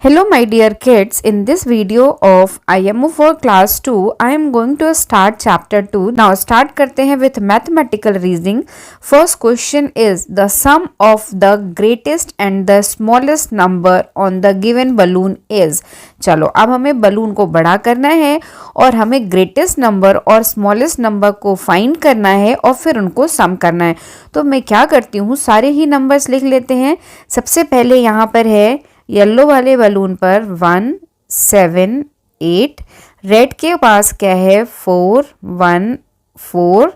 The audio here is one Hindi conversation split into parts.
Hello my dear kids, in this video of IMO for class 2, I am going to start chapter 2. Now start करते हैं with mathematical reasoning. First question is the sum of the greatest and the smallest number on the given balloon is. चलो अब हमें बलून को बड़ा करना है और हमें ग्रेटेस्ट नंबर और स्मॉलेस्ट नंबर को फाइंड करना है और फिर उनको सम करना है. तो मैं क्या करती हूँ, सारे ही नंबर्स लिख लेते हैं. सबसे पहले यहाँ पर है येलो वाले बलून पर 1 7 8, रेड के पास क्या है 4 1 4,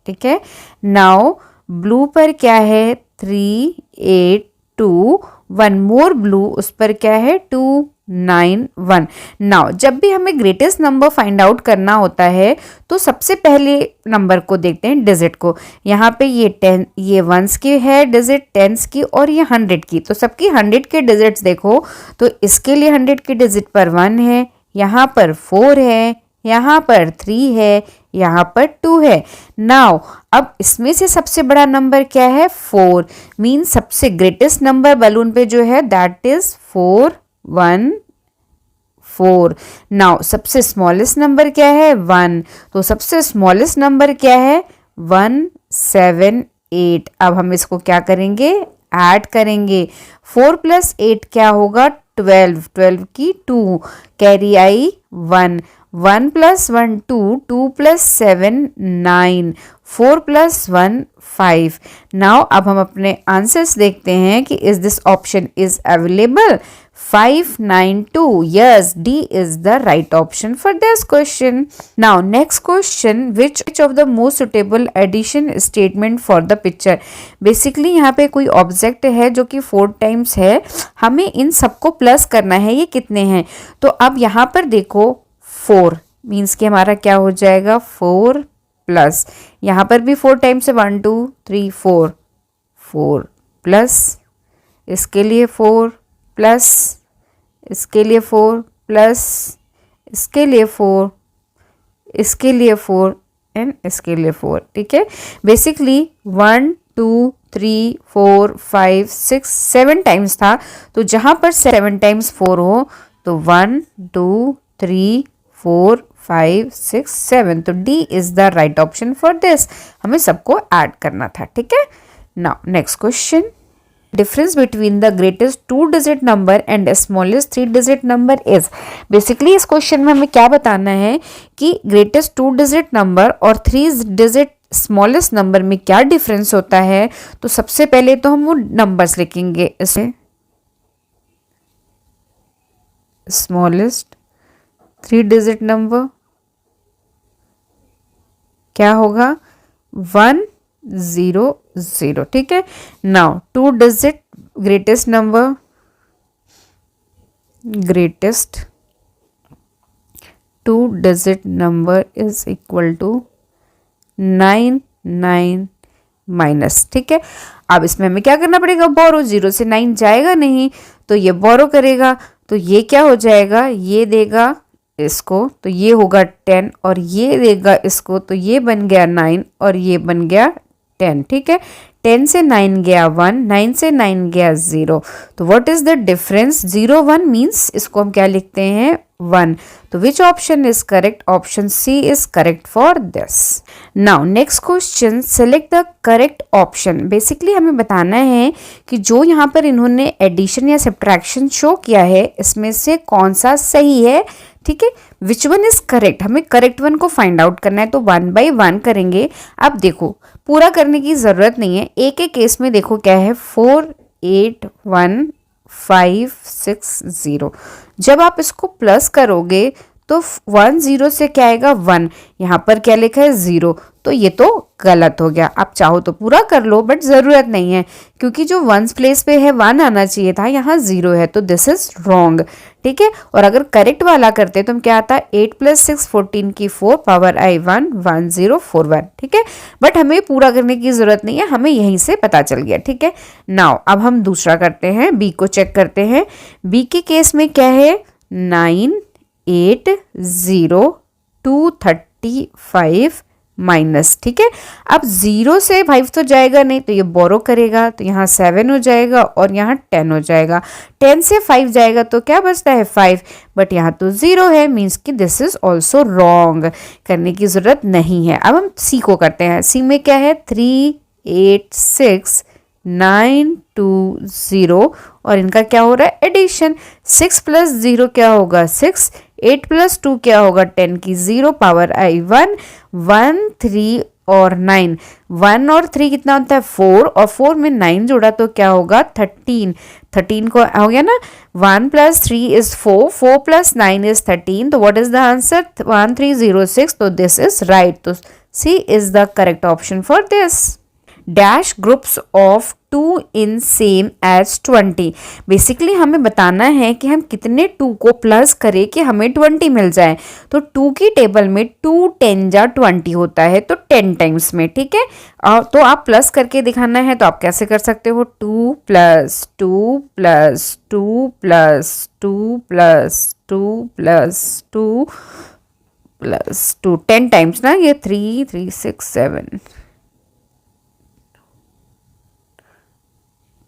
ठीक है. नाउ ब्लू पर क्या है 3 8 2, वन मोर ब्लू, उस पर क्या है 2 9 1. नाउ जब भी हमें ग्रेटेस्ट नंबर फाइंड आउट करना होता है तो सबसे पहले नंबर को देखते हैं, डिजिट को. यहाँ पे ये 10, ये वंस की है डिजिट, टेंस की और ये 100 की. तो सबकी 100 के डिजिट्स देखो, तो इसके लिए 100 के डिजिट पर 1 है, यहाँ पर 4 है, यहाँ पर 3 है, यहाँ पर 2 है. नाउ अब इसमें से सबसे बड़ा नंबर क्या है 4, मीन सबसे ग्रेटेस्ट नंबर बलून पे जो है दैट इज 4 1 4. नाउ सबसे स्मॉलेस्ट नंबर क्या है 1, तो सबसे स्मॉलेस्ट नंबर क्या है 1 7 8. अब हम इसको क्या करेंगे, ऐड करेंगे. 4 + 8 क्या होगा 12, 12 की 2, कैरी आई 1, 1 + 1 2, 2 + 7 9, 4 + 1 5. नाउ अब हम अपने आंसर्स देखते हैं कि is this option is available. 5 9 2. Yes, D is the right option for this question. Now next question, which of the most suitable addition statement for the picture. Basically यहाँ पे कोई ऑब्जेक्ट है जो कि 4 टाइम्स है, हमें इन सबको प्लस करना है. ये कितने हैं, तो अब यहाँ पर देखो 4 मीन्स कि हमारा क्या हो जाएगा 4 प्लस, यहाँ पर भी 4 टाइम्स है 1 2 3 4, 4 प्लस इसके लिए 4 प्लस इसके लिए 4 प्लस इसके लिए 4, इसके लिए 4 एंड इसके लिए 4. ठीक है, बेसिकली 1 2 3 4 5 6 7 टाइम्स था, तो जहाँ पर 7 टाइम्स 4 हो तो 1 2 3 4 5 6 7. तो D is the right option for this. हमें सबको ऐड करना था. ठीक है. Now next question, difference between the greatest 2-digit number and smallest 3-digit number is. Basically इस क्वेश्चन में हमें क्या बताना है कि ग्रेटेस्ट 2-digit नंबर और 3-digit स्मॉलेस्ट नंबर में क्या डिफरेंस होता है. तो सबसे पहले तो हम वो नंबर्स लिखेंगे. इसमें स्मॉलेस्ट 3-digit नंबर क्या होगा 1 0 0. ठीक है. Now 2-digit greatest number, greatest 2-digit number is equal to 9 9 minus. ठीक है. अब इसमें हमें क्या करना पड़ेगा, बोरो. 0 से 9 जाएगा नहीं, तो ये बोरो करेगा, तो ये क्या हो जाएगा, ये देगा इसको, तो ये होगा 10, और ये देगा इसको, तो ये बन गया 9 और ये बन गया 10. ठीक है. 10 से 9 गया 1, 9 से 9 गया 0. तो what is the difference 0 1 means इसको हम क्या लिखते हैं 1. तो which option is correct, option C is correct for this. Now next question, select the correct option. Basically हमें बताना है कि जो यहाँ पर इन्होंने एडिशन या सब्ट्रैक्शन शो किया है इसमें से कौन सा सही है. ठीक है, विच वन इज करेक्ट, हमें करेक्ट वन को फाइंड आउट करना है. तो 1 by 1 करेंगे. अब देखो पूरा करने की ज़रूरत नहीं है, एक एक केस में देखो क्या है 4 8 1 5 6 0. जब आप इसको प्लस करोगे तो 1 0 से क्या आएगा 1, यहाँ पर क्या लिखा है 0, तो ये तो गलत हो गया. आप चाहो तो पूरा कर लो बट ज़रूरत नहीं है, क्योंकि जो 1 प्लेस पे है 1 आना चाहिए था, यहाँ 0 है, तो दिस इज रॉन्ग. ठीक है. और अगर करेक्ट वाला करते तो हम क्या आता 8 + 6 14 की 4 पावर आई 1 1 0 4 1. ठीक है, बट हमें पूरा करने की ज़रूरत नहीं है, हमें यहीं से पता चल गया. ठीक है. नाउ अब हम दूसरा करते हैं, बी को चेक करते हैं. बी के केस में क्या है 9 8 0 2 35 माइनस, ठीक है। अब 0 से 5 तो जाएगा नहीं, तो ये बोरो करेगा, तो यहाँ 7 हो जाएगा और यहाँ 10 हो जाएगा। 10 से 5 जाएगा तो क्या बचता है 5, बट यहाँ तो 0 है, मीन्स कि दिस इज ऑल्सो रॉन्ग, करने की ज़रूरत नहीं है। अब हम सी को करते हैं। सी में क्या है 3 8 6 9 2 0 और इनका क्या हो रहा है एडिशन। 6 प्लस 0 क्या होगा 6, 8 प्लस 2 क्या होगा 10 की 0 पावर आई 1, 1 3 और 9, 1 और 3 कितना होता है 4 और 4 में 9 जोड़ा तो क्या होगा 13, 13 को हो गया ना 1 प्लस 3 इज 4, 4 प्लस 9 इज 13, तो व्हाट इज द आंसर 1306, तो दिस इज राइट, तो C is the correct option for this. Dash groups of 2 in same as 20। Basically हमें बताना है कि हम कितने 2 को प्लस करें कि हमें 20 मिल जाए। तो 2 की टेबल में 2 10 जा 20 होता है, तो 10 टाइम्स में, ठीक है। तो आप प्लस करके दिखाना है तो आप कैसे कर सकते हो 2 plus 2 plus 2 plus 2 plus 2 plus 2 plus 2 10 times ना, ये 3 3 6 7,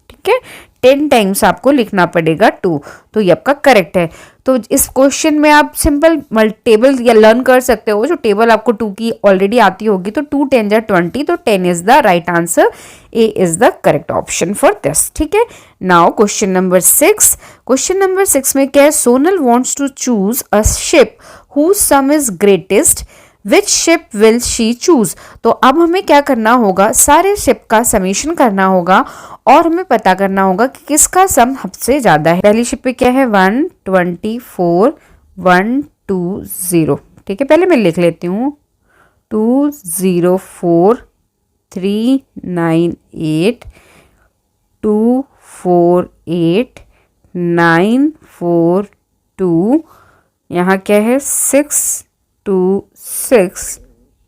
ठीक है। 10 टाइम्स आपको लिखना पड़ेगा 2, तो ये आपका करेक्ट है। तो इस क्वेश्चन में आप सिंपल टेबल या लर्न कर सकते हो, जो टेबल आपको 2 की ऑलरेडी आती होगी, तो 2 10 जा 20, तो 10 is the right answer, A is the correct option for this, ठीक है। Now question number 6। Question number 6 में क्या है, Sonal wants to choose a ship whose sum is greatest, which ship will she choose. तो अब हमें क्या करना होगा, सारे शिप का समीशन करना होगा और हमें पता करना होगा कि किसका सम सबसे ज्यादा है। पहली शिप पे क्या है 124 120, ठीक है। पहले मैं लिख लेती हूँ 204 398 248 942, यहाँ क्या है 6 2 6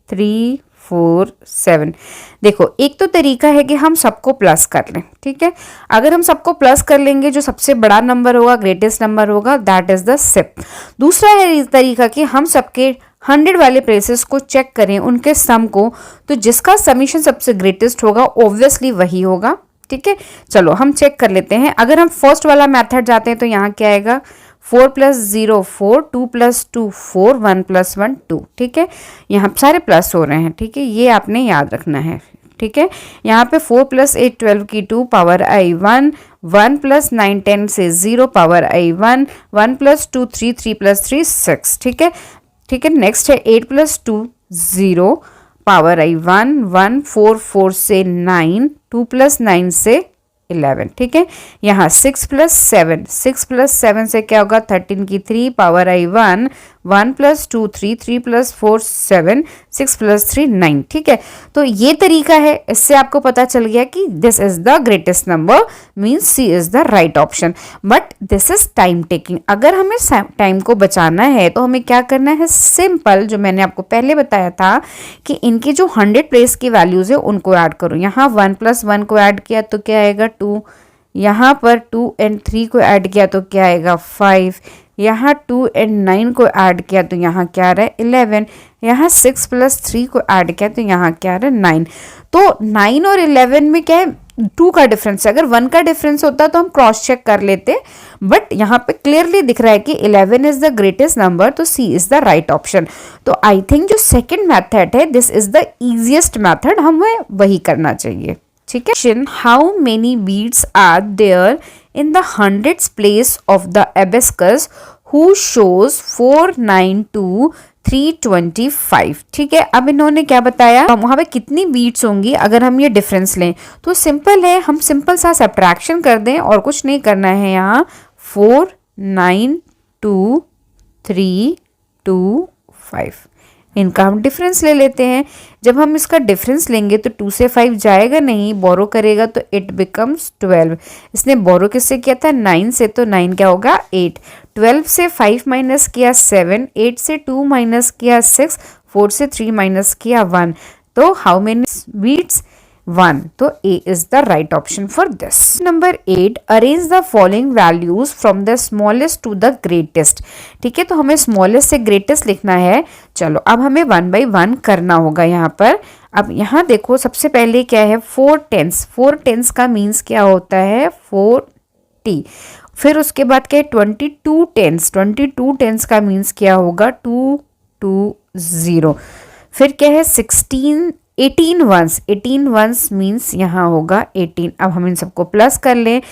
3 4 7। देखो एक तो तरीका है कि हम सबको प्लस कर लें, ठीक है। अगर हम सबको प्लस कर लेंगे, जो सबसे बड़ा नंबर होगा, ग्रेटेस्ट नंबर होगा, दैट इज द शिप। दूसरा है तरीका कि हम सबके 100 वाले प्लेसेस को चेक करें, उनके सम को, तो जिसका समीशन सबसे ग्रेटेस्ट होगा ऑब्वियसली वही होगा, ठीक है। चलो हम चेक कर लेते हैं। अगर हम फर्स्ट वाला मेथड जाते हैं तो यहाँ क्या आएगा 4 प्लस 0 4, 2 प्लस 2 4, 1 प्लस 1 2, ठीक है। यहाँ सारे प्लस हो रहे हैं, ठीक है, ये आपने याद रखना है, ठीक है। यहाँ पे 4 प्लस 8 12 की 2 पावर आई 1, 1 प्लस 9 10 से 0 पावर आई 1, 1 प्लस 2 3, 3 प्लस 3 6, ठीक है, ठीक है। नेक्स्ट है 8 प्लस 2 0 पावर आई 1, 1 4 4 से 9, 2 प्लस 9 से 11, ठीक है। यहाँ 6 प्लस 7, 6 प्लस 7 से क्या होगा 13 की 3 पावर आई 1, 1 प्लस 2 3, 3 प्लस 4 7, 6 प्लस 3 9, ठीक है। तो ये तरीका है, इससे आपको पता चल गया कि this is the greatest number, means C is the right option. But this is time taking. अगर हमें टाइम को बचाना है तो हमें क्या करना है, सिंपल, जो मैंने आपको पहले बताया था कि इनकी जो 100 प्लेस की वैल्यूज है उनको ऐड करो। यहाँ 1 प्लस 1 को ऐड किया तो क्या आएगा 2, यहाँ पर 2 एंड 3 को ऐड किया तो क्या आएगा 5, यहाँ 2 एंड 9 को ऐड किया तो यहाँ क्या आ रहा है 11, यहाँ 6 प्लस 3 को ऐड किया तो यहाँ क्या आ रहा है 9। तो 9 और 11 में क्या है 2 का डिफरेंस है। अगर 1 का डिफरेंस होता तो हम क्रॉस चेक कर लेते, बट यहाँ पे क्लियरली दिख रहा है कि 11 इज द ग्रेटेस्ट नंबर, तो C is the right option. तो आई थिंक जो सेकेंड मैथड है this is the easiest method, हमें वही करना चाहिए, ठीक है। How many beads are there in the hundreds place of the abacus who shows 492 325, ठीक है। अब इन्होंने क्या बताया, वहां पे कितनी बीट्स होंगी अगर हम ये डिफरेंस लें। तो सिंपल है, हम सिंपल सा सब्ट्रैक्शन कर दें और कुछ नहीं करना है। यहाँ 4 9 2 3 2 5, इनका हम डिफरेंस ले लेते हैं। जब हम इसका डिफरेंस लेंगे तो 2 से 5 जाएगा नहीं, बोरो करेगा तो इट बिकम्स 12। इसने बोरो किससे किया था 9 से, तो 9 क्या होगा 8, 12 से 5 माइनस किया 7, 8 से 2 माइनस किया 6, 4 से 3 माइनस किया 1। तो हाउ मेनी बीट्स 1, तो A is the right option for this. Number 8, arrange the following values from the smallest to the greatest. ठीक है, तो हमें smallest से greatest लिखना है. चलो अब हमें 1 by 1 करना होगा यहाँ पर. अब यहाँ देखो सबसे पहले क्या है 4 10s. 4 10s का मीन्स क्या होता है 40. फिर उसके बाद क्या है 22 10s. 22 10s का मीन्स क्या होगा 220. फिर क्या है 18 ones. 18 ones मीन्स यहाँ होगा 18. अब हम इन सबको प्लस कर लें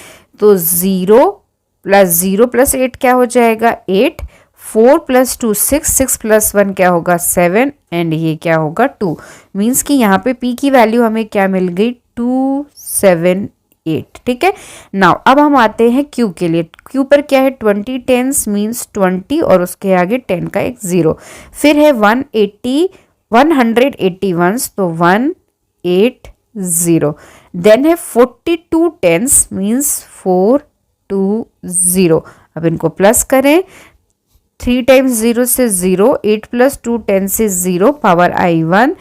तो 0 + 0 + 8 क्या हो जाएगा 8. 4 + 2 6. 6 + 1 क्या होगा 7 एंड ये क्या होगा 2. मीन्स कि यहाँ पे p की वैल्यू हमें क्या मिल गई 278. ठीक है. नाउ अब हम आते हैं q के लिए. q पर क्या है 20 10s मीन्स 20 और उसके आगे 10 का एक 0. फिर है 181 तो 180. देन है 42 10s मीन्स 420. अब इनको प्लस करें 3 times 0 से 0. 8 + 2 10 से 0 पावर i 1.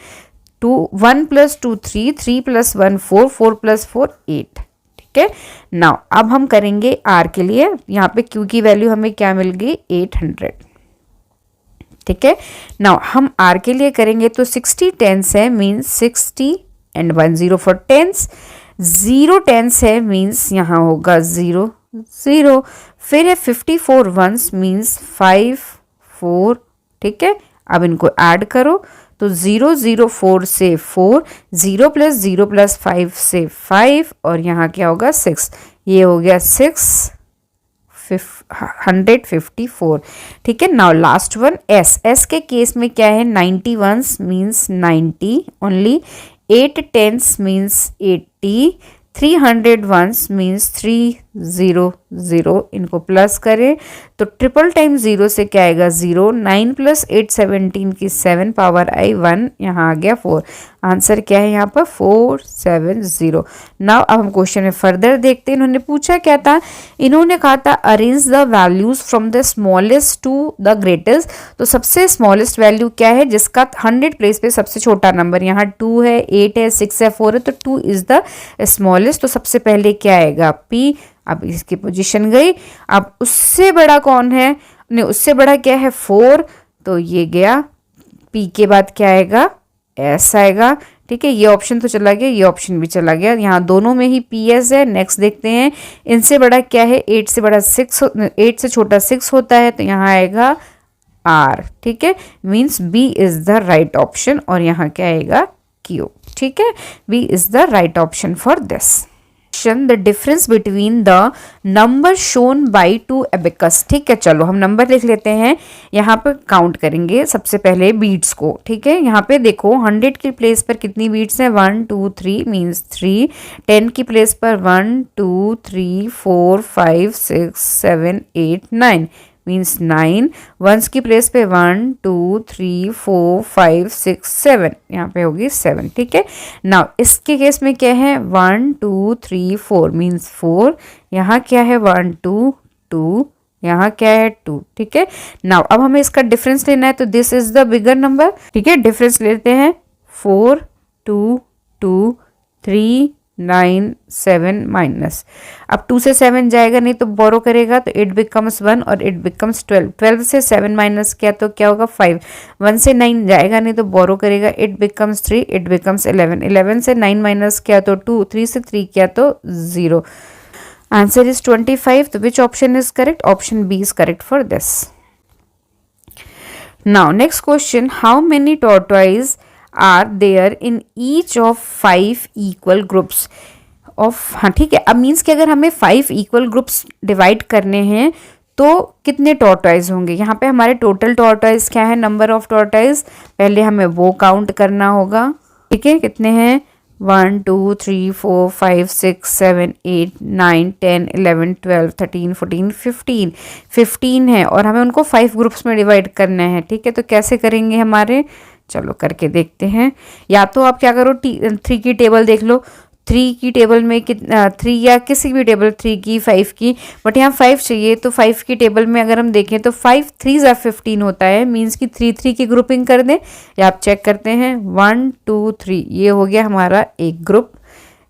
1 + 2 3. 3 + 1 4. 4 + 4 8. ठीक है. नाउ अब हम करेंगे r के लिए. यहाँ पे q की वैल्यू हमें क्या मिल गई 800. ठीक है. नाउ हम r के लिए करेंगे तो 60 10s है means 60 and 10 for 10s. 0 10s है मीन्स यहाँ होगा 0 0. फिर है 54 ones मीन्स 5 4. ठीक है. अब इनको ऐड करो तो 0 0 4 से 4. 0 + 0 + 5 से 5 और यहाँ क्या होगा 6. ये हो गया 154. ठीक है. नाउ लास्ट वन s के केस में क्या है 90 ones means 90 only. 8 10s means 80. 300 ones means 300. इनको प्लस करें तो ट्रिपल टाइम 0 से क्या आएगा 0. 9 + 8 17 की 7 पावर i 1. यहाँ आ गया 4. आंसर क्या है यहाँ पर 470. नाउ अब हम क्वेश्चन में फर्दर देखते हैं. इन्होंने पूछा क्या था. इन्होंने कहा था arrange the values from the smallest to the greatest. तो सबसे स्मॉलेस्ट वैल्यू क्या है जिसका 100 प्लेस पे सबसे छोटा नंबर. यहाँ 2 है 8 है 6 है 4 है तो 2 इज द स्मॉलेस्ट. तो सबसे पहले क्या आएगा p. अब इसकी पोजीशन गई. अब उससे बड़ा कौन है नहीं उससे बड़ा क्या है 4. तो ये गया p के बाद क्या आएगा s आएगा. ठीक है. ये ऑप्शन तो चला गया ये ऑप्शन भी चला गया. यहाँ दोनों में ही ps है. नेक्स्ट देखते हैं इनसे बड़ा क्या है 8 से बड़ा 6 8 से छोटा 6 होता है तो यहाँ आएगा r. ठीक है. Means b is the right option और यहाँ क्या आएगा q. ठीक है. b is the right option for this. the difference between the number shown by two abacus. ठीक है. चलो हम नंबर लिख लेते हैं. यहाँ पर काउंट करेंगे सबसे पहले बीट्स को. ठीक है. यहाँ पे देखो 100 की प्लेस पर कितनी बीट्स हैं 1 2 3 मीन्स 3. 10 की प्लेस पर 1 2 3 4 5 6 7 8 9 मीन्स 9. वंस की प्लेस पे 1 2 3 4 5 6 7 यहाँ पे होगी 7. ठीक है. नाउ इसके केस में क्या है 1 2 3 4 मीन्स 4. यहाँ क्या है 1 2 2. यहाँ क्या है 2. ठीक है. नाउ अब हमें इसका डिफरेंस लेना है तो this is the bigger number. ठीक है. डिफरेंस लेते हैं 4 2 2 3 9 7 माइनस. अब 2 से 7 जाएगा नहीं तो बोरो करेगा तो इट बिकम्स 1 और इट बिकम्स 12. 12 से 7 माइनस किया तो क्या होगा 5. 1 से 9 जाएगा नहीं तो बोरो करेगा इट बिकम्स 3 इट बिकम्स 11. 11 से 9 माइनस किया तो 2. 3 से 3 किया तो 0. Answer is 25. तो which option is correct. Option B is correct for this. Now next question. How many tortoise are there in each of 5 equal groups of. हाँ ठीक है. अब मीन्स कि अगर हमें 5 इक्वल ग्रुप्स डिवाइड करने हैं तो कितने टॉर्टोइज होंगे. यहाँ पे हमारे टोटल टॉर्टोइज क्या है नंबर ऑफ टॉर्टोइज पहले हमें वो काउंट करना होगा. ठीक है. कितने हैं 1 2 3 4 5 6 7 8 9 10 11 12 13 14 15. 15 है और हमें उनको 5 ग्रुप्स में डिवाइड करना है. ठीक है. तो कैसे करेंगे हमारे. चलो करके देखते हैं. या तो आप क्या करो 3 की टेबल देख लो. 3 की टेबल में कितना 3 या किसी भी टेबल 3 की 5 की बट यहाँ 5 चाहिए तो 5 की टेबल में अगर हम देखें तो 5 3 ज़ा 15 होता है. मीन्स कि 3 3 की ग्रुपिंग कर दें या आप चेक करते हैं 1 2 3 ये हो गया हमारा एक ग्रुप.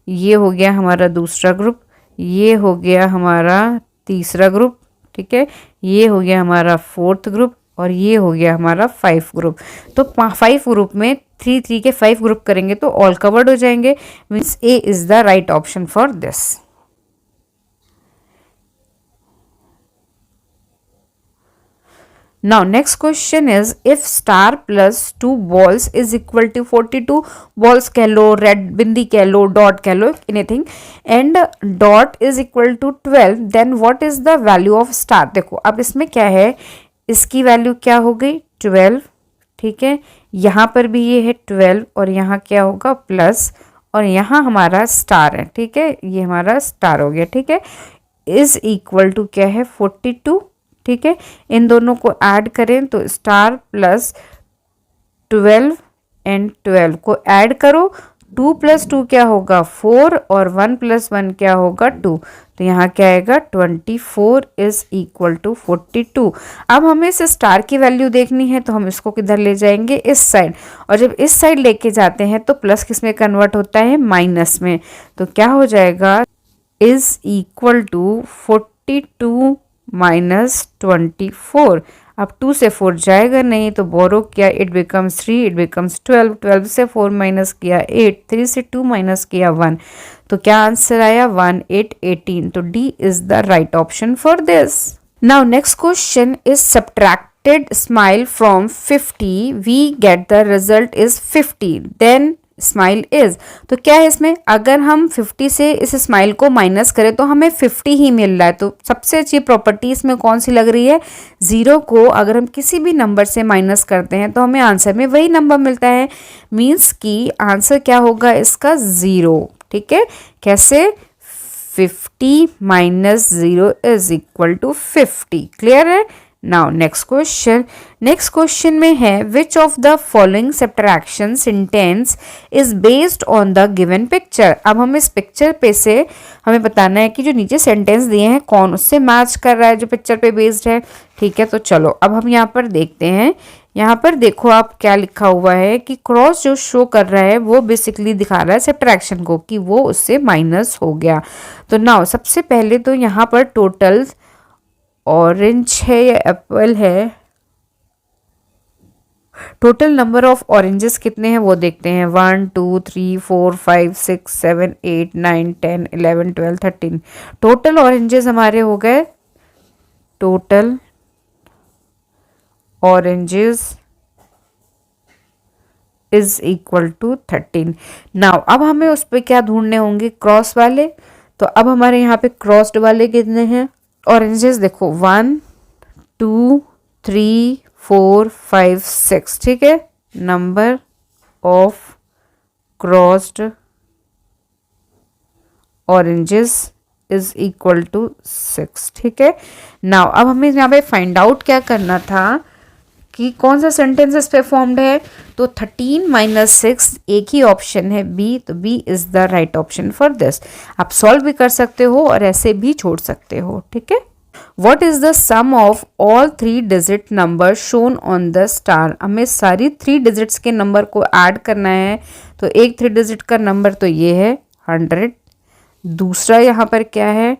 ये हो गया हमारा दूसरा ग्रुप, ये हो गया हमारा तीसरा ग्रुप, ठीक है, ये हो गया हमारा फोर्थ ग्रुप और ये हो गया हमारा 5 ग्रुप। तो 5 ग्रुप में 3 3 के 5 ग्रुप करेंगे तो ऑल कवर्ड हो जाएंगे, means A is the right option for this. Now next question is, if star plus 2 balls is equal to 42 balls कह लो, red बिंदी कह लो, dot कह लो, anything, and dot is equal to 12, then what is the value of star? देखो अब इसमें क्या है, इसकी वैल्यू क्या हो गई 12, ठीक है, यहाँ पर भी ये है 12 और यहाँ क्या होगा प्लस और यहाँ हमारा स्टार है, ठीक है, ये हमारा स्टार हो गया, ठीक है, इज इक्वल टू क्या है 42, ठीक है, इन दोनों को ऐड करें तो स्टार प्लस 12 एंड 12 को ऐड करो, 2 प्लस 2 क्या होगा 4 और 1 प्लस 1 क्या होगा 2, तो यहाँ क्या आएगा 24 इज इक्वल टू 42। अब हमें इस स्टार की वैल्यू देखनी है तो हम इसको किधर ले जाएंगे, इस साइड, और जब इस साइड लेके जाते हैं तो प्लस किस में कन्वर्ट होता है, माइनस में, तो क्या हो जाएगा इज इक्वल टू 42 माइनस 24। अब 2 से 4 जाएगा नहीं तो बोरो किया, इट बिकम्स 3, इट बिकम्स 12, 12 से 4 माइनस किया 8, 3 से 2 माइनस किया 1, तो क्या आंसर आया 1 8 18, तो D is the right option for this. Now next question is subtracted smile from 50, we get the result is 50, then smile is, तो क्या है इसमें, अगर हम 50 से इस स्माइल को माइनस करें तो हमें 50 ही मिल रहा है, तो सबसे अच्छी प्रॉपर्टी इसमें कौन सी लग रही है, 0 को अगर हम किसी भी नंबर से माइनस करते हैं तो हमें आंसर में वही नंबर मिलता है, मीन्स कि आंसर क्या होगा इसका 0, ठीक है, कैसे 50 minus 0 is equal to 50, clear है। नाउ नेक्स्ट क्वेश्चन में है, which of the following subtraction sentence is based on the given picture. अब हम इस पिक्चर पे से हमें बताना है कि जो नीचे सेंटेंस दिए हैं कौन उससे मैच कर रहा है जो पिक्चर पे बेस्ड है, ठीक है, तो चलो अब हम यहाँ पर देखते हैं, यहाँ पर देखो आप क्या लिखा हुआ है कि क्रॉस जो शो कर रहा है वो बेसिकली दिखा रहा है सब्ट्रैक्शन को कि वो उससे माइनस हो गया। तो नाउ सबसे पहले तो यहाँ पर टोटल ऑरेंज है या एप्पल है, टोटल नंबर ऑफ ऑरेंजेस कितने हैं वो देखते हैं, 1 2 3 4 5 6 7 8 9 10 11 12 13, टोटल ऑरेंजेस हमारे हो गए, total oranges is equal to 13। Now अब हमें उस पर क्या ढूंढने होंगे, क्रॉस वाले, तो अब हमारे यहाँ पे क्रॉस्ड वाले कितने हैं ऑरेंजेस, देखो 1 2 3 4 5 6, ठीक है, number of crossed oranges is equal to 6, ठीक है। नाउ अब हमें यहाँ पे फाइंड आउट क्या करना था कि कौन सा सेंटेंस इस पे फॉर्म्ड है, तो 13 माइनस 6 एक ही ऑप्शन है बी, तो B is the right option for this. आप सॉल्व भी कर सकते हो और ऐसे भी छोड़ सकते हो, ठीक है। What is the sum of all 3 digit number shown on the star? हमें सारी 3 डिजिट्स के नंबर को ऐड करना है, तो एक 3 डिजिट का नंबर तो ये है 100, दूसरा यहाँ पर क्या है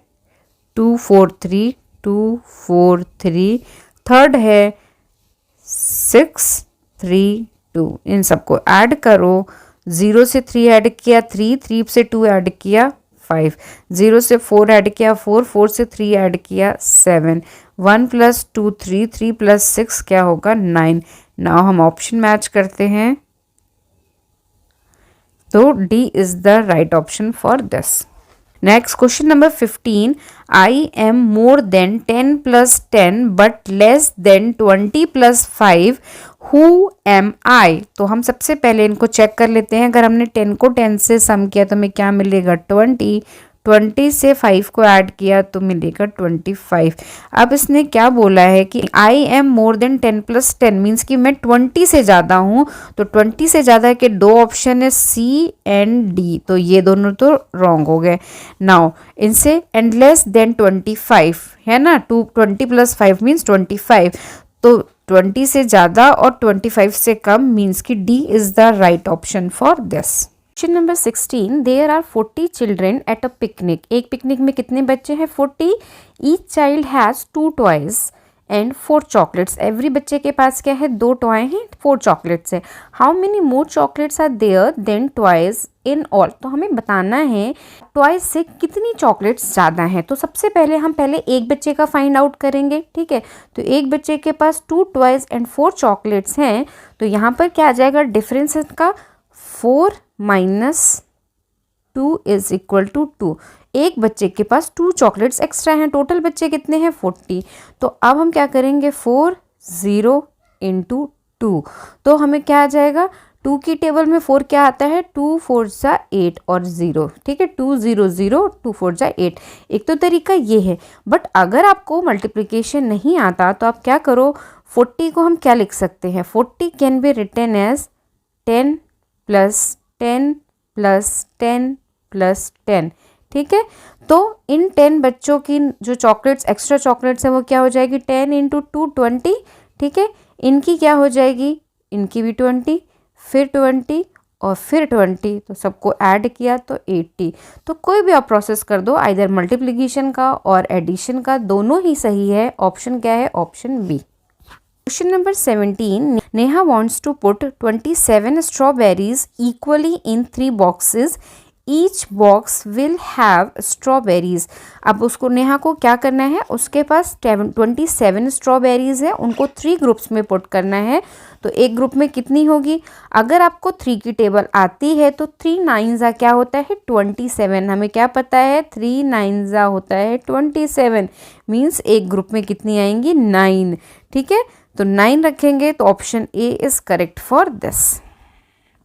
243, थर्ड है 632, इन सबको ऐड करो, 0 से 3 ऐड किया 3, 3 से 2 ऐड किया 5, 0 से 4 ऐड किया 4, 4 से 3 ऐड किया 7, 1 प्लस 2 3, 3 प्लस 6 क्या होगा 9। नाउ हम ऑप्शन मैच करते हैं, तो D is the right option for this. Next question number 15, I am more than 10 plus 10 but less than 20 plus 5, who am I. तो हम सबसे पहले इनको चेक कर लेते हैं, अगर हमने 10 को 10 से सम किया तो हमें क्या मिलेगा 20, 20 से 5 को ऐड किया तो मिलेगा 25। अब इसने क्या बोला है कि आई am more than 10 plus 10 means कि मैं 20 से ज़्यादा हूँ, तो 20 से ज़्यादा के 2 ऑप्शन है सी एंड डी, तो ये दोनों तो रॉन्ग हो गए। नाउ इनसे एंड लेस देन 25 है ना, 20 प्लस 5 मीन्स 25, तो 20 से ज़्यादा और 25 से कम मीन्स कि D is the right option for this. Question number 16, there are 40 children at a picnic. एक पिकनिक में कितने बच्चे हैं? 40। Each child has 2 toys and 4 chocolates. Every बच्चे के पास क्या है? 2 टॉय हैं, 4 चॉकलेट्स है। How many more chocolates are there than toys in all. तो हमें बताना है टॉयज से कितनी चॉकलेट्स ज़्यादा हैं। तो सबसे पहले हम एक बच्चे का फाइंड आउट करेंगे, ठीक है। तो एक बच्चे के पास 2 टॉयज एंड 4 चॉकलेट्स हैं, तो यहाँ पर क्या आ जाएगा डिफरेंस का? 4 माइनस 2 इज इक्वल टू 2। एक बच्चे के पास 2 चॉकलेट्स एक्स्ट्रा हैं, टोटल बच्चे कितने हैं? 40। तो अब हम क्या करेंगे? 4 0 इंटू 2। तो हमें क्या आ जाएगा? 2 की टेबल में 4 क्या आता है? 2 4 जा 8 और 0, ठीक है। 2 0 0 2 4 जा 8। एक तो तरीका ये है, बट अगर आपको मल्टीप्लिकेशन नहीं आता तो आप क्या करो? 40 को हम क्या लिख सकते हैं? 40 can be written as 10 plus 10 plus 10 plus 10, ठीक है। तो इन 10 बच्चों की जो चॉकलेट्स एक्स्ट्रा चॉकलेट्स है वो क्या हो जाएगी? 10 इंटू 2 20, ठीक है। इनकी क्या हो जाएगी? इनकी भी 20, फिर 20 और फिर 20, तो सबको ऐड किया तो 80। तो कोई भी आप प्रोसेस कर दो, आइदर मल्टीप्लिकेशन का और एडिशन का, दोनों ही सही है। ऑप्शन क्या है? Option B. Question number 17, Neha wants to put 27 strawberries equally in 3 boxes. Each box will have strawberries. अब उसको नेहा को क्या करना है? उसके पास 27 स्ट्रॉबेरीज है, उनको 3 ग्रुप्स में पुट करना है। तो एक ग्रुप में कितनी होगी? अगर आपको 3 की टेबल आती है तो 3 9 क्या होता है? 27। हमें क्या पता है? 3 9 होता है 27। मीन्स एक ग्रुप में कितनी आएंगी? 9, ठीक है। तो 9 रखेंगे, तो option A is correct for this.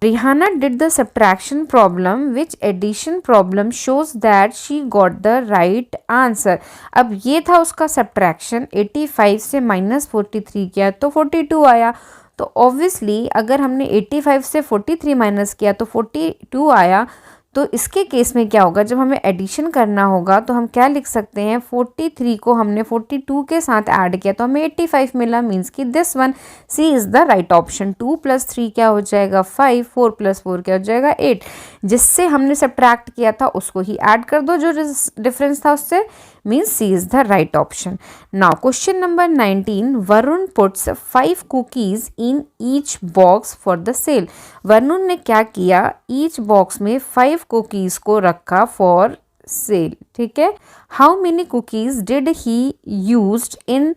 Rihanna did the subtraction problem, which addition problem shows that she got the right answer. अब ये था उसका subtraction, 85 से -43 किया तो 42 आया। तो ऑब्वियसली अगर हमने 85 से 43 माइनस किया तो 42 आया। तो इसके केस में क्या होगा? जब हमें एडिशन करना होगा तो हम क्या लिख सकते हैं? 43 को हमने 42 के साथ ऐड किया तो हमें 85 मिला। मीन्स कि this one C is the right option. 2 + 3 क्या हो जाएगा? 5, 4 + 4 क्या हो जाएगा? 8। जिससे हमने सब्ट्रैक्ट किया था उसको ही ऐड कर दो, जो डिफरेंस था उससे। Means C is the right option. Now question number 19, Varun puts 5 cookies in each box for the sale. Varun ने क्या किया? ईच बॉक्स में 5 कुकीज़ को रखा फॉर सेल, ठीक है। How many cookies did he used in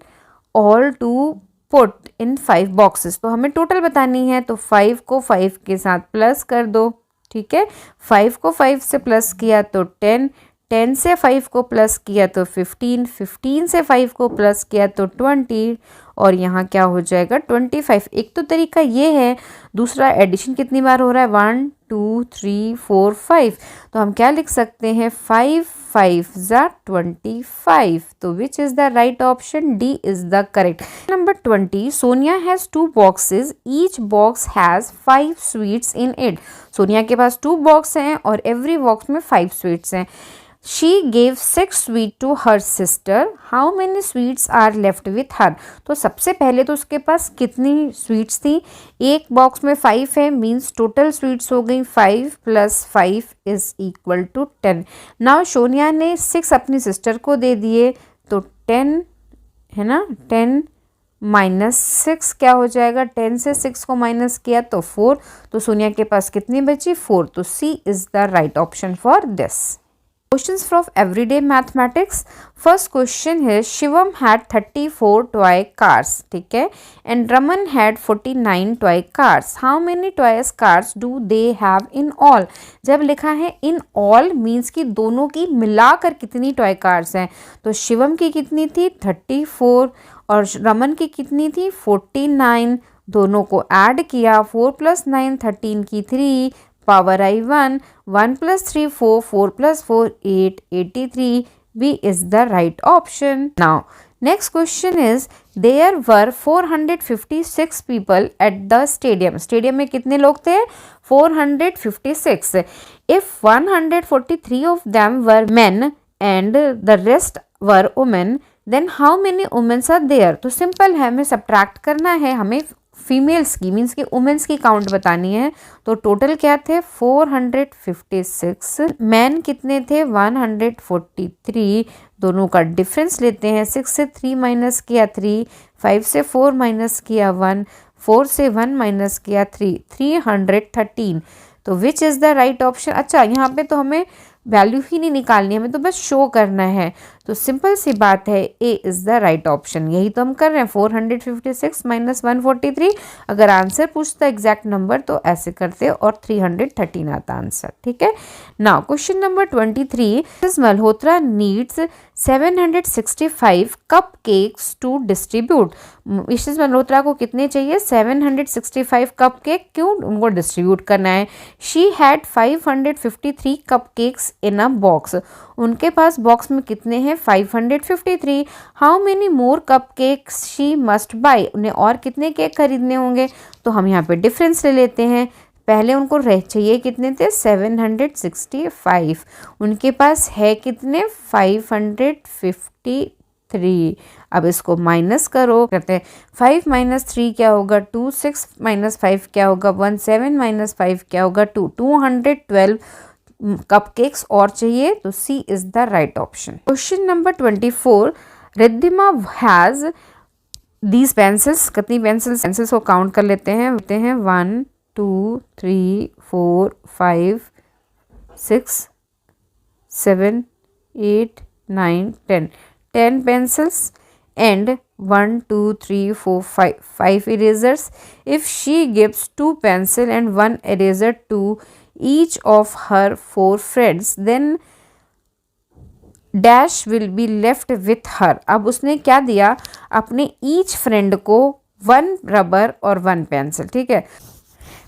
all to put in 5 boxes. तो हमें टोटल बतानी है, तो 5 को 5 के साथ प्लस कर दो, ठीक है। 5 को 5 से प्लस किया तो 10, 10 से 5 को प्लस किया तो 15, 15 से 5 को प्लस किया तो 20, और यहाँ क्या हो जाएगा? 25। एक तो तरीका ये है, दूसरा एडिशन कितनी बार हो रहा है? 1 2 3 4 5। तो हम क्या लिख सकते हैं? 5 5 ज़ा 25। तो which is the right option? D is the correct. Number 20, Sonia has 2 boxes, each box has 5 sweets in it. Sonia के पास 2 बॉक्स हैं और एवरी बॉक्स में 5 स्वीट्स हैं। She gave 6 sweets to her sister. How many sweets are left with her? तो सबसे पहले तो उसके पास कितनी स्वीट्स थी? एक बॉक्स में 5 है, मीन्स टोटल स्वीट्स हो गई 5 + 5 is equal to 10। Now Sonia ने 6 अपनी सिस्टर को दे दिए, तो 10 है ना, 10 -6 क्या हो जाएगा? 10 से 6 को माइनस किया तो 4। तो सोनिया के पास कितनी बची? 4। तो C is the right option for this. Questions from everyday mathematics. First question है, शिवम had 34 toy cars, ठीक है, and Raman had 49 toy cars. How many toy cars do they have in all? जब लिखा है in all means कि दोनों की मिलाकर कितनी toy cars हैं, तो शिवम की कितनी थी? 34 और रमन की कितनी थी? 49। दोनों को ऐड किया, 4 + 9 13 की 3 power I 1, 1 + 3 4, 4 + 4 8, 83। B is the right option. Now next question is, there were 456 people at the stadium. Stadium में कितने लोग थे? 456. If 143 of them were men and the rest were women, then how many women are there? तो सिंपल है, हमें सब्ट्रैक्ट करना है, हमें फीमेल्स की मीन्स कि वुमेन्स की काउंट बतानी है तो टोटल क्या थे 456, मैन कितने थे 143, दोनों का डिफरेंस लेते हैं, 6 से 3 माइनस किया 3, 5 से 4 माइनस किया 1, 4 से 1 माइनस किया 3, 313। तो which is the right option. अच्छा यहाँ पे तो हमें वैल्यू ही नहीं निकालनी है, हमें तो बस शो करना है, तो सिंपल सी बात है A is the right option. यही तो हम कर रहे हैं 456 माइनस 143। अगर आंसर पूछता एग्जैक्ट नंबर तो ऐसे करते और 313 आता आंसर। ठीक है। Now question number 23, Mrs Malhotra needs 765 cupcakes to distribute. Mrs Malhotra को कितने चाहिए 765 कप केक, क्यों उनको डिस्ट्रीब्यूट करना है। She had 553 cup cakes in a box, उनके पास बॉक्स में कितने हैं 553। How many more cup cakes she must buy, उन्हें और कितने केक खरीदने होंगे। तो हम यहाँ पे डिफरेंस ले लेते हैं, पहले उनको रह चाहिए कितने थे 765, उनके पास है कितने 553। अब इसको माइनस करो, करते हैं 5 माइनस 3 क्या होगा 2, 6 माइनस 5 क्या होगा 1, 7 माइनस 5 क्या होगा 2, 212 कपकेक्स और चाहिए, तो C is the right option. Question number 24, Riddhima has these pencils, कितनी पेंसिल्स को काउंट कर लेते हैं 1 2 3 4 5 6 7 8 9 10 pencils and 1 2 3 4 5 erasers. If she gives 2 pencil and 1 eraser to each of her 4 friends, then dash will be left with her. अब उसने क्या दिया, अपने each friend को 1 रबर और 1 पेंसिल। ठीक है,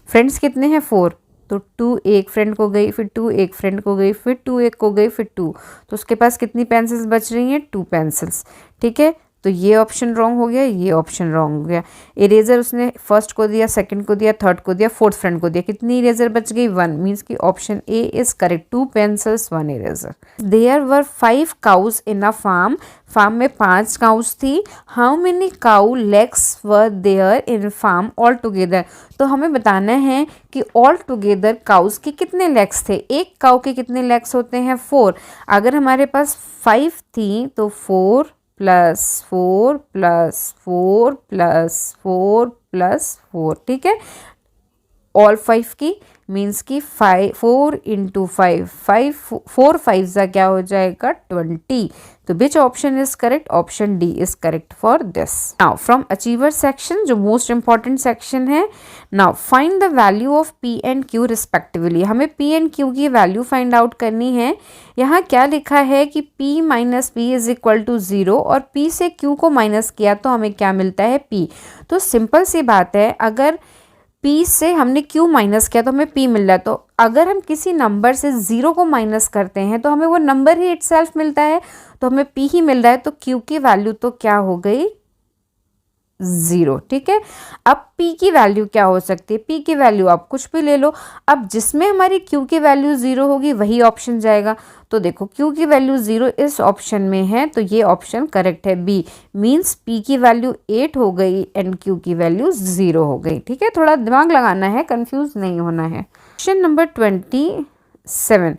फ्रेंड्स कितने हैं 4, तो 2 एक फ्रेंड को गई, फिर 2 एक फ्रेंड को गई, फिर 2 एक को गई, फिर 2, तो उसके पास कितनी पेंसिल्स बच रही हैं 2 पेंसिल्स। ठीक है, तो ये ऑप्शन रॉन्ग हो गया, ये ऑप्शन रॉन्ग हो गया। इरेजर उसने फर्स्ट को दिया, सेकंड को दिया, थर्ड को दिया, फोर्थ फ्रेंड को दिया, कितनी इरेजर बच गई 1, मीन्स की option A is correct, 2 pencils 1 eraser. There were 5 cows in a farm, farm में 5 काउज थी। How many cow legs were there in farm all together, तो हमें बताना है कि ऑल टुगेदर काउज के कितने लेग्स थे। एक काउ के कितने लेग्स होते हैं 4, अगर हमारे पास 5 थी तो 4 प्लस 4 प्लस 4 प्लस 4 प्लस 4। ठीक है, ऑल 5 की मीन्स की 4 इंटू 5, 4 5 का क्या हो जाएगा 20। तो which option is correct, option D is correct for this. Now from achiever section, जो मोस्ट इंपॉर्टेंट सेक्शन है। Now find the value of P and Q respectively, हमें पी एंड क्यू की वैल्यू फाइंड आउट करनी है। यहाँ क्या लिखा है कि p minus P is equal to 0, और p से q को माइनस किया तो हमें क्या मिलता है p। तो सिंपल सी बात है, अगर p से हमने q माइनस किया तो हमें p मिल रहा है, तो अगर हम किसी नंबर से 0 को माइनस करते हैं तो हमें वो नंबर ही इटसेल्फ मिलता है, तो हमें p ही मिल रहा है, तो q की वैल्यू तो क्या हो गई 0। ठीक है, अब p की वैल्यू क्या हो सकती है, p की वैल्यू आप कुछ भी ले लो, अब जिसमें हमारी q की वैल्यू 0 होगी वही ऑप्शन जाएगा। तो देखो q की वैल्यू 0 इस ऑप्शन में है, तो ये ऑप्शन करेक्ट है बी, मीन्स p की वैल्यू 8 हो गई एंड q की वैल्यू 0 हो गई। ठीक है, थोड़ा दिमाग लगाना है, कंफ्यूज नहीं होना है। Question number 27,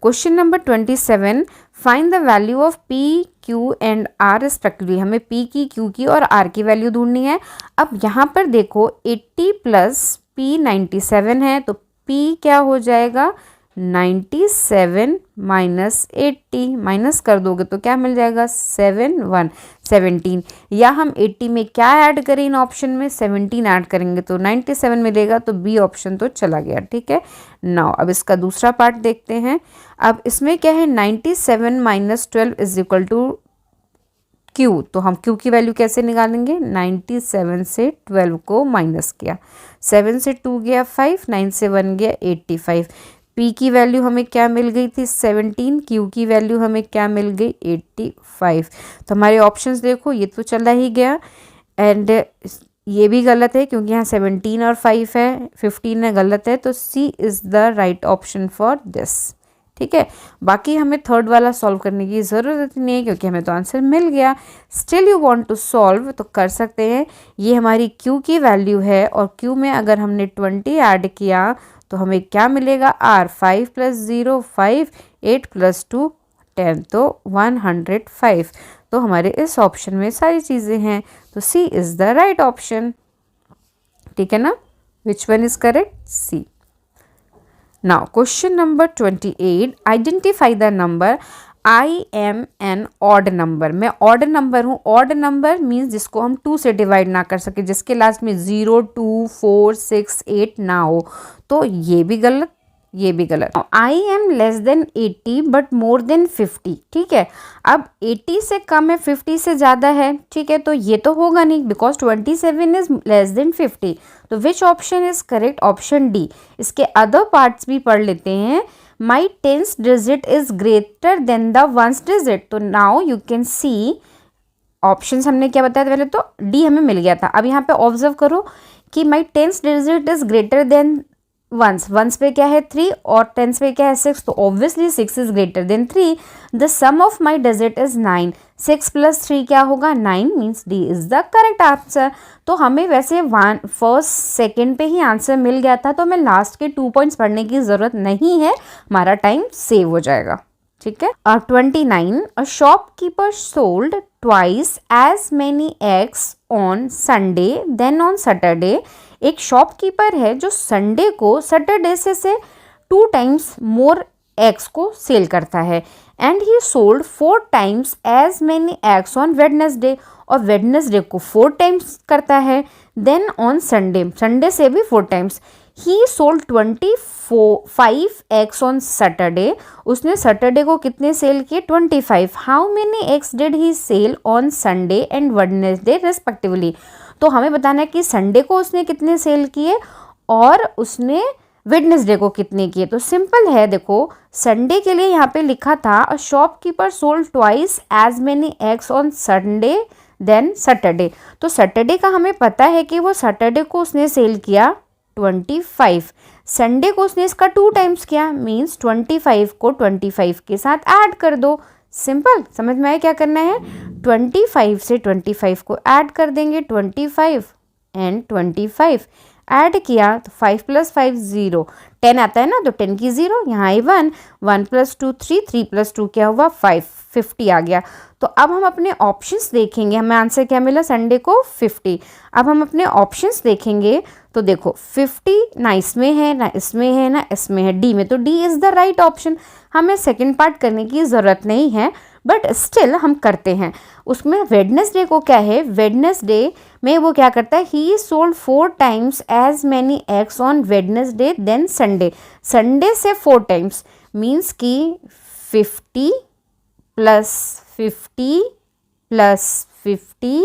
question number 27, find the value of p q and r respectively, हमें p की q की और r की वैल्यू ढूंढनी है। अब यहाँ पर देखो 80 प्लस p 97 है, तो p क्या हो जाएगा 97 माइनस 80, माइनस कर दोगे तो क्या मिल जाएगा 17, या हम 80 में क्या ऐड करें, इन ऑप्शन में 17 ऐड करेंगे तो 97 मिलेगा, तो बी ऑप्शन तो चला गया। ठीक है, नाउ अब इसका दूसरा पार्ट देखते हैं। अब इसमें क्या है 97 minus 12 is equal to q, तो हम q की वैल्यू कैसे निकालेंगे, 97 से 12 को माइनस किया, 7 से 2 गया 5, 9 से 1 गया 85। p की वैल्यू हमें क्या मिल गई थी 17, q की वैल्यू हमें क्या मिल गई 85। तो हमारे ऑप्शंस देखो, ये तो चला ही गया एंड ये भी गलत है क्योंकि यहाँ 17 और 5 है, 15 है, गलत है, तो C is the right option for this. ठीक है, बाकी हमें थर्ड वाला सॉल्व करने की ज़रूरत नहीं है क्योंकि हमें तो आंसर मिल गया। Still you want to solve तो कर सकते हैं। ये हमारी Q की वैल्यू है और Q में अगर हमने 20 ऐड किया तो हमें क्या मिलेगा, R 5 + 0 5, 8 + 2 10, तो 105। तो हमारे इस ऑप्शन में सारी चीज़ें हैं, तो C is the right option. ठीक है ना, which one is correct, C। Now question number 28, identify the number I am an odd number। मैं odd number हूँ। odd number means जिसको हम 2 से डिवाइड ना कर सके, जिसके लास्ट में 0, 2, 4, 6, 8 ना हो, तो ये भी गलत, ये भी गलत। I am less than 80 but more than 50। ठीक है, अब 80 से कम है, 50 से ज़्यादा है। ठीक है, तो ये तो होगा नहीं बिकॉज 27 इज लेस देन 50। तो which option is correct, option D. इसके अदर पार्ट्स भी पढ़ लेते हैं। My 10th digit is greater than the 1st digit. तो now you can see options हमने क्या बताया था पहले, तो डी हमें मिल गया था। अब यहाँ पे ऑब्जर्व करो कि my 10th digit is greater than ones पे क्या है 3 और टेंस पे क्या है 6, तो obviously 6 is greater than 3। The sum of my digit is 9, 6 + 3 क्या होगा 9, means D is the correct answer. तो हमें वैसे फर्स्ट सेकंड पे ही आंसर मिल गया था, तो हमें लास्ट के 2 पॉइंट्स पढ़ने की ज़रूरत नहीं है, हमारा टाइम सेव हो जाएगा। ठीक है। 29, a shopkeeper sold twice as many eggs on Sunday than on Saturday. एक शॉपकीपर है जो संडे को सैटरडे से 2 टाइम्स मोर एग्स को सेल करता है। And he sold 4 times as many eggs on Wednesday, और वेडनेसडे को 4 टाइम्स करता है। देन ऑन संडे, संडे से भी 4 times. He sold 25 eggs on Saturday, उसने सैटरडे को कितने सेल किए 25। How many eggs did he sell on Sunday and Wednesday respectively. तो हमें बताना है कि संडे को उसने कितने सेल किए और उसने वेडनेसडे को कितने किए। तो सिंपल है, देखो संडे के लिए यहाँ पे लिखा था a shopkeeper sold twice as many eggs on Sunday than Saturday. तो सैटरडे का हमें पता है कि वो सैटरडे को उसने सेल किया 25, संडे को उसने इसका 2 टाइम्स किया, मीन्स 25 को 25 के साथ ऐड कर दो। सिंपल, समझ में आया क्या करना है, 25 से 25 को ऐड कर देंगे, 25 एंड 25 ऐड किया तो 5 + 5 0, 10 आता है ना, तो 10 की 0, यहाँ आई 1, 1 + 2 3, 3 + 2 क्या हुआ 5, 50 आ गया। तो अब हम अपने ऑप्शंस देखेंगे, हमें आंसर क्या मिला संडे को 50। अब हम अपने ऑप्शंस देखेंगे तो देखो 50 ना इसमें है, ना इसमें है, ना इसमें है, डी में, तो D is the right option. हमें सेकंड पार्ट करने की ज़रूरत नहीं है, बट स्टिल हम करते हैं। उसमें वेडनेसडे को क्या है, वेडनेसडे में वो क्या करता है, he sold 4 times as many eggs on Wednesday than Sunday, Sunday से 4 टाइम्स, मीन्स कि 50 + 50 + 50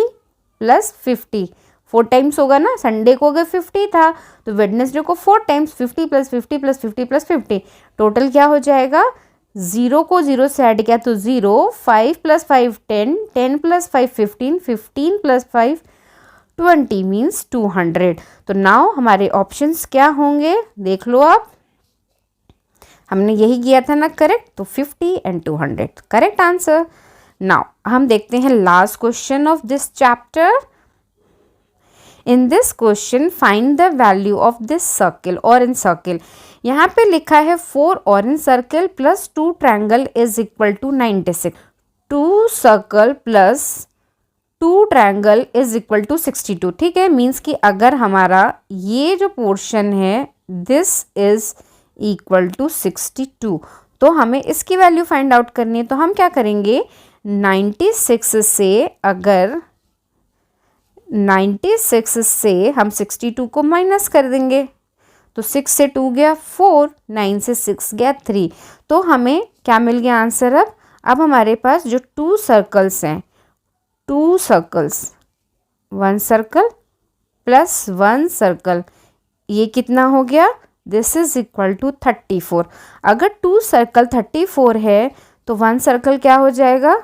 + 50, 4 टाइम्स होगा ना। संडे को अगर 50 था तो वेडनेसडे को 4 टाइम्स, 50 + 50 + 50 + 50, टोटल क्या हो जाएगा, 0 को 0 से ऐड किया तो 0, 5 + 5 10, 10 + 5 15, 15 + 5 20, मीन्स 200। तो नाउ हमारे ऑप्शंस क्या होंगे देख लो आप, हमने यही किया था ना करेक्ट, तो 50 एंड 200 करेक्ट आंसर। नाउ हम देखते हैं last question of this chapter. In this question find the value of this circle और इन सर्किल। यहाँ पे लिखा है 4 orange circle plus 2 triangle is equal to 96, 2 circle plus 2 triangle is equal to 62। ठीक है, मीन्स कि अगर हमारा ये जो पोर्शन है दिस इज इक्वल टू 62, तो हमें इसकी वैल्यू फाइंड आउट करनी है। तो हम क्या करेंगे, 96 से अगर 96 से हम 62 को माइनस कर देंगे तो 6 से 2 गया 4, 9 से 6 गया 3, तो हमें क्या मिल गया आंसर। अब हमारे पास जो 2 सर्कल्स हैं, 2 सर्कल्स, 1 सर्कल प्लस 1 सर्कल, ये कितना हो गया, दिस इज इक्वल टू 34। अगर 2 सर्कल 34 है तो 1 सर्कल क्या हो जाएगा,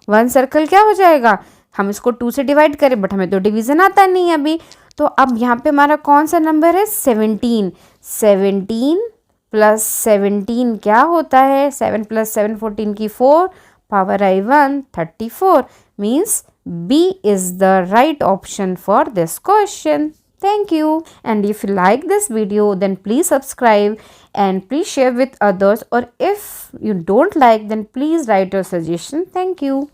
1 सर्कल क्या हो जाएगा, हम इसको 2 से डिवाइड करें बट हमें तो डिवीज़न आता नहीं है अभी। तो अब यहाँ पे हमारा कौन सा नंबर है 17, 17 प्लस 17 क्या होता है? 7 प्लस 7 14 की 4 power I 1 34 means B is the right option for this question. Thank you. And if you like this video, then please subscribe and please share with others, or if you don't like, then please write your suggestion. Thank you.